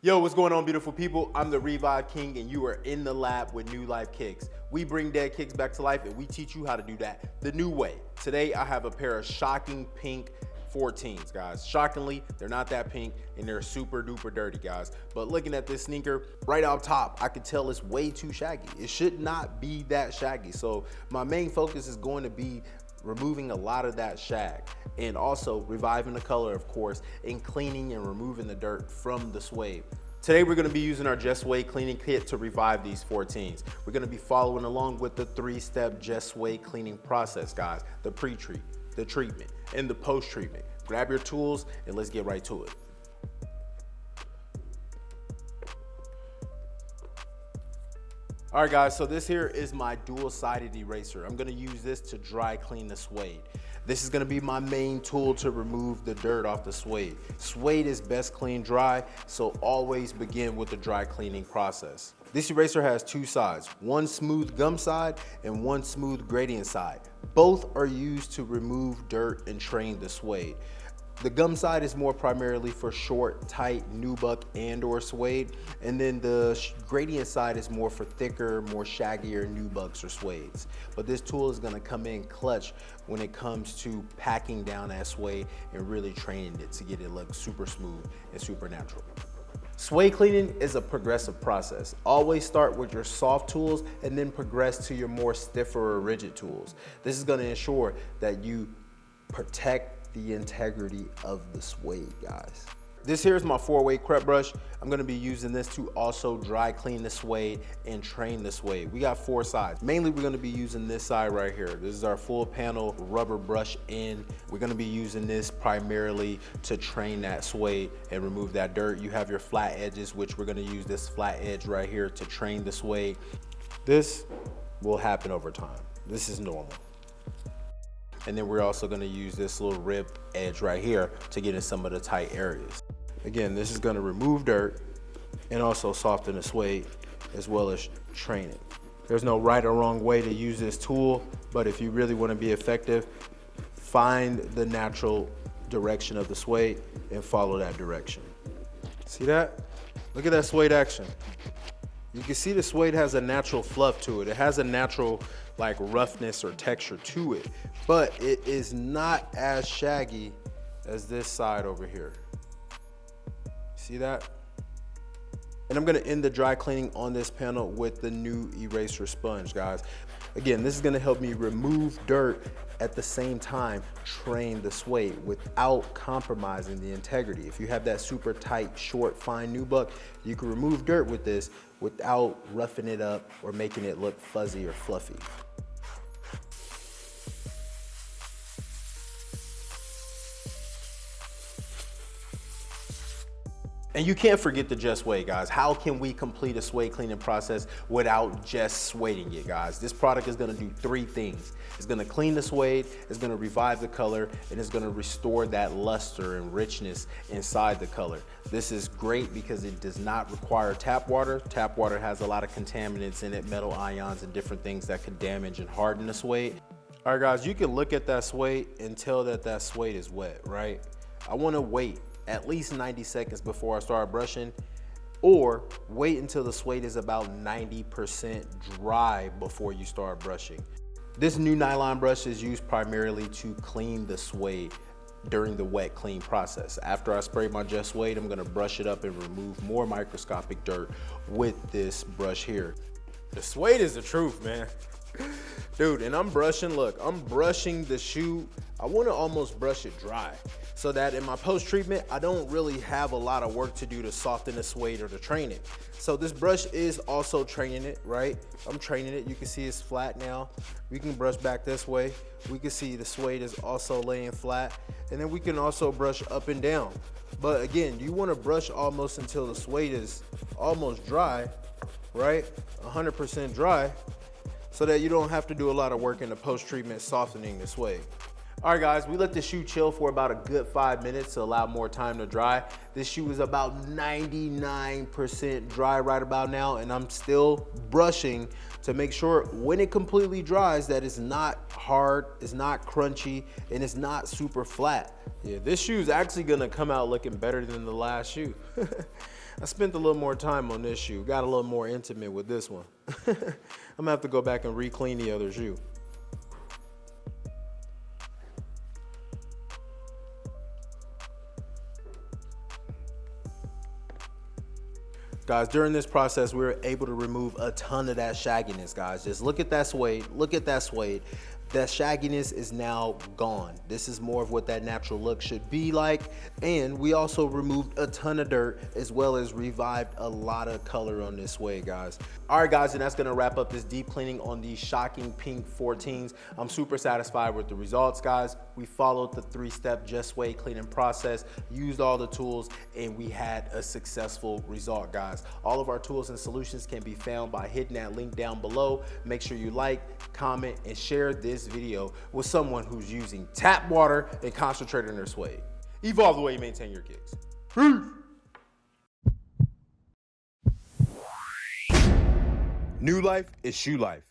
Yo, what's going on, beautiful people? I'm the Revive King, and you are in the lab with New Life Kicks. We bring dead kicks back to life, and we teach you how to do that the new way. Today, I have a pair of shocking pink 14s, guys. Shockingly, they're not that pink, and they're super duper dirty, guys. But looking at this sneaker, right off top, I could tell it's way too shaggy. It should not be that shaggy. So my main focus is going to be removing a lot of that shag, and also reviving the color, of course, and cleaning and removing the dirt from the suede. Today we're going to be using our Just Suede cleaning kit to revive these 14s. We're going to be following along with the 3-step Just Suede cleaning process, guys. The pre-treat, the treatment, and the post-treatment. Grab your tools and let's get right to it. All right, guys, so this here is my dual-sided eraser. I'm gonna use this to dry clean the suede. This is gonna be my main tool to remove the dirt off the suede. Suede is best cleaned dry, so always begin with the dry cleaning process. This eraser has two sides, one smooth gum side and one smooth gradient side. Both are used to remove dirt and train the suede. The gum side is more primarily for short, tight nubuck and or suede, and then the gradient side is more for thicker, more shaggier nubucks or suedes. But this tool is gonna come in clutch when it comes to packing down that suede and really training it to get it look super smooth and super natural. Suede cleaning is a progressive process. Always start with your soft tools and then progress to your more stiffer or rigid tools. This is gonna ensure that you protect the integrity of the suede, guys. This here is my 4-way crepe brush. I'm gonna be using this to also dry clean the suede and train the suede. We got 4 sides. Mainly we're gonna be using this side right here. This is our full panel rubber brush end. We're gonna be using this primarily to train that suede and remove that dirt. You have your flat edges, which we're gonna use this flat edge right here to train the suede. This will happen over time. This is normal. And then we're also gonna use this little rib edge right here to get in some of the tight areas. Again, this is gonna remove dirt and also soften the suede as well as train it. There's no right or wrong way to use this tool, but if you really wanna be effective, find the natural direction of the suede and follow that direction. See that? Look at that suede action. You can see the suede has a natural fluff to it. It has a natural like roughness or texture to it, but it is not as shaggy as this side over here. See that? And I'm gonna end the dry cleaning on this panel with the new eraser sponge, guys. Again, this is gonna help me remove dirt at the same time train the suede without compromising the integrity. If you have that super tight, short, fine nubuck, you can remove dirt with this without roughing it up or making it look fuzzy or fluffy. And you can't forget the Just Suede, guys. How can we complete a suede cleaning process without just sueding it, guys? This product is gonna do 3 things. It's gonna clean the suede, it's gonna revive the color, and it's gonna restore that luster and richness inside the color. This is great because it does not require tap water. Tap water has a lot of contaminants in it, metal ions and different things that could damage and harden the suede. All right, guys, you can look at that suede and tell that that suede is wet, right? I wanna wait at least 90 seconds before I start brushing, or wait until the suede is about 90% dry before you start brushing. This new nylon brush is used primarily to clean the suede during the wet clean process. After I spray my Just Suede, I'm gonna brush it up and remove more microscopic dirt with this brush here. The suede is the truth, man. Dude, and I'm brushing, look, I'm brushing the shoe. I wanna almost brush it dry so that in my post-treatment, I don't really have a lot of work to do to soften the suede or to train it. So this brush is also training it, right? I'm training it. You can see it's flat now. We can brush back this way. We can see the suede is also laying flat. And then we can also brush up and down. But again, you wanna brush almost until the suede is almost dry, right? 100% dry, so that you don't have to do a lot of work in the post-treatment softening the suede. All right, guys, we let the shoe chill for about a good 5 minutes to allow more time to dry. This shoe is about 99% dry right about now, and I'm still brushing to make sure when it completely dries that it's not hard, it's not crunchy, and it's not super flat. Yeah, this shoe is actually gonna come out looking better than the last shoe. I spent a little more time on this shoe, got a little more intimate with this one. I'm gonna have to go back and re-clean the other shoe. Guys, during this process, we were able to remove a ton of that shagginess, guys. Just look at that suede, look at that suede. That shagginess is now gone. This is more of what that natural look should be like. And we also removed a ton of dirt as well as revived a lot of color on this suede, guys. All right, guys, and that's gonna wrap up this deep cleaning on these shocking pink 14s. I'm super satisfied with the results, guys. We followed the 3-step Just Suede cleaning process, used all the tools, and we had a successful result, guys. All of our tools and solutions can be found by hitting that link down below. Make sure you like, comment, and share this video with someone who's using tap water and concentrating their suede. Evolve the way you maintain your kicks. Peace. New life is shoe life.